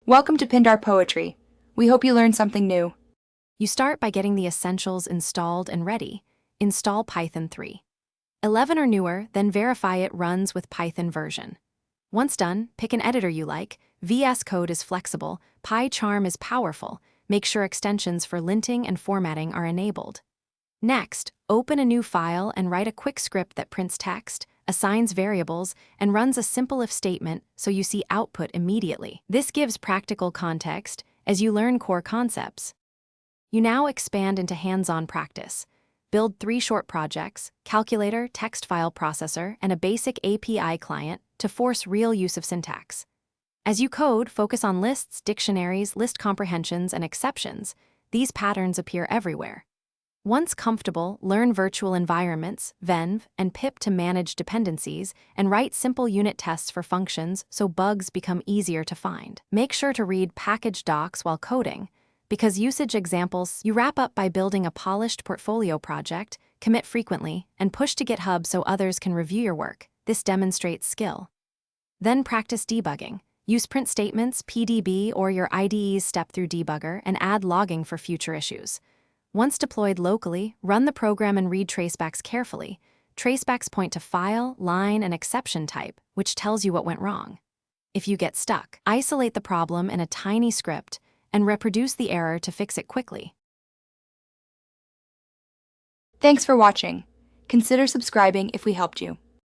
Welcome to Pindar Poetry. We hope you learned something new. You start by getting the essentials installed and ready. Install Python 3. 11 or newer, then verify it runs with Python version. Once done, pick an editor you like. VS Code is flexible, PyCharm is powerful. Make sure extensions for linting and formatting are enabled. Next, open a new file and write a quick script that prints text, assigns variables, and runs a simple if statement so you see output immediately. This gives practical context as you learn core concepts. You now expand into hands-on practice. Build 3 short projects, calculator, text file processor, and a basic API client to force real use of syntax. As you code, focus on lists, dictionaries, list comprehensions, and exceptions. These patterns appear everywhere. Once comfortable, learn virtual environments, venv, and pip to manage dependencies, and write simple unit tests for functions so bugs become easier to find. Make sure to read package docs while coding, because usage examples. You wrap up by building a polished portfolio project, commit frequently, and push to GitHub so others can review your work. This demonstrates skill. Then practice debugging. Use print statements, PDB, or your IDE's step-through debugger and add logging for future issues. Once deployed locally, run the program and read tracebacks carefully. Tracebacks point to file, line, and exception type, which tells you what went wrong. If you get stuck, isolate the problem in a tiny script and reproduce the error to fix it quickly. Thanks for watching. Consider subscribing if we helped you.